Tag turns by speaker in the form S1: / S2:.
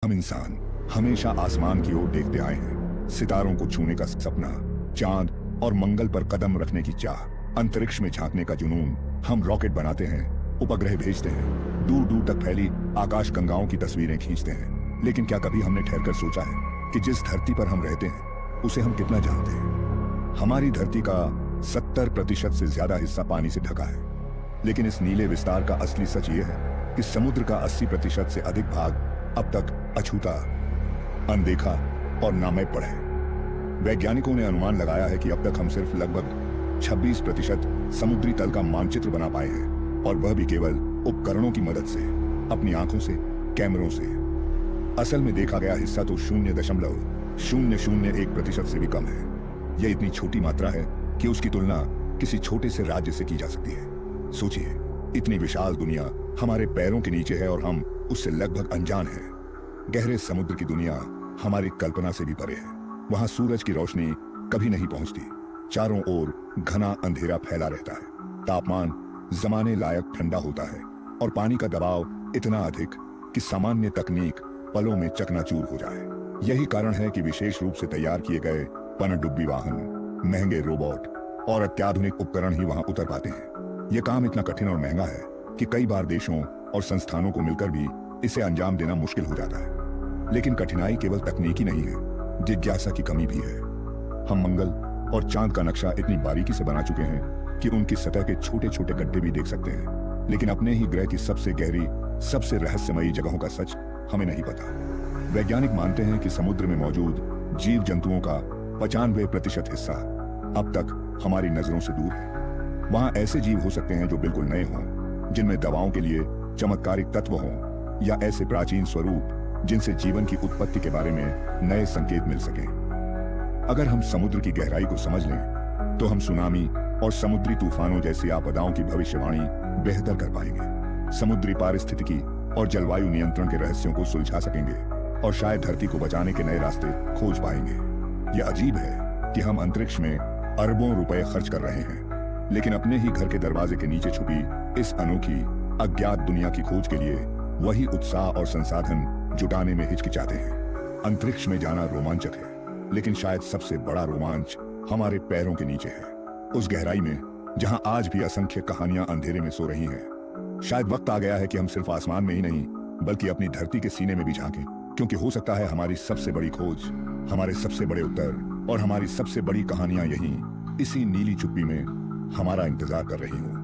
S1: हम इंसान हमेशा आसमान की ओर देखते आए हैं। सितारों को छूने का सपना, चांद और मंगल पर कदम रखने की चाह, अंतरिक्ष में झांकने का जुनून। हम रॉकेट बनाते हैं, उपग्रह भेजते हैं, दूर दूर तक फैली आकाश गंगाओं की तस्वीरें खींचते हैं। लेकिन क्या कभी हमने ठहरकर सोचा है कि जिस धरती पर हम रहते हैं उसे हम कितना जानते हैं? हमारी धरती का 70% से ज्यादा हिस्सा पानी से ढका है। लेकिन इस नीले विस्तार का असली सच ये है कि समुद्र का 80% से अधिक भाग अब तक अछूता, अनदेखा और नामय पड़ा है। वैज्ञानिकों ने अनुमान लगाया है कि अब तक हम सिर्फ लगभग 26% समुद्री तल का मानचित्र बना पाए हैं, और वह भी केवल उपकरणों की मदद से, अपनी आंखों से, कैमरों से। असल में देखा गया हिस्सा तो 0.001% से भी कम है। यह इतनी छोटी मात्रा है कि उसकी तुलना किसी छोटे से राज्य से की जा सकती है। सोचिए, इतनी विशाल दुनिया हमारे पैरों के नीचे है और हम उससे लगभग अनजान हैं। गहरे समुद्र की दुनिया हमारी कल्पना से भी परे है। वहां सूरज की रोशनी कभी नहीं पहुंचती, चारों ओर घना अंधेरा फैला रहता है, तापमान जमाने लायक ठंडा होता है और पानी का दबाव इतना अधिक कि सामान्य तकनीक पलों में चकनाचूर हो जाए। यही कारण है कि विशेष रूप से तैयार किए गए पनडुब्बी वाहन, महंगे रोबोट और अत्याधुनिक उपकरण ही वहां उतर पाते हैं। यह काम इतना कठिन और महंगा है कि कई बार देशों और संस्थानों को मिलकर भी इसे अंजाम देना मुश्किल हो जाता है। लेकिन कठिनाई केवल तकनीकी नहीं है, जिज्ञासा की कमी भी है। हम मंगल और चांद का नक्शा इतनी बारीकी से बना चुके हैं कि उनकी सतह के छोटे छोटे गड्ढे भी देख सकते हैं, लेकिन अपने ही ग्रह की सबसे गहरी, सबसे रहस्यमयी जगहों का सच हमें नहीं पता। वैज्ञानिक मानते हैं कि समुद्र में मौजूद जीव जंतुओं का 95% हिस्सा अब तक हमारी नजरों से दूर है। वहां ऐसे जीव हो सकते हैं जो बिल्कुल नए हों, जिनमें दवाओं के लिए चमत्कारिक तत्व हों, या ऐसे प्राचीन स्वरूप जिनसे जीवन की उत्पत्ति के बारे में नए संकेत मिल सकें। अगर हम समुद्र की गहराई को समझ लें तो हम सुनामी और समुद्री तूफानों जैसी आपदाओं की भविष्यवाणी बेहतर कर पाएंगे, समुद्री पारिस्थितिकी और जलवायु नियंत्रण के रहस्यों को सुलझा सकेंगे और शायद धरती को बचाने के नए रास्ते खोज पाएंगे। यह अजीब है कि हम अंतरिक्ष में अरबों रुपए खर्च कर रहे हैं, लेकिन अपने ही घर के दरवाजे के नीचे छुपी इस अनोखी अज्ञात दुनिया की खोज के लिए वही उत्साह और संसाधन जुटाने में हिचकिचाते हैं। अंतरिक्ष में जाना रोमांचक है, लेकिन शायद सबसे बड़ा रोमांच हमारे पैरों के नीचे है, उस गहराई में जहां आज भी असंख्य कहानियां अंधेरे में सो रही हैं। शायद वक्त आ गया है कि हम सिर्फ आसमान में ही नहीं, बल्कि अपनी धरती के सीने में भी झांकें, क्योंकि हो सकता है हमारी सबसे बड़ी खोज, हमारे सबसे बड़े उत्तर और हमारी सबसे बड़ी कहानियां यहीं इसी नीली चुप्पी में हमारा इंतजार कर रही हूं।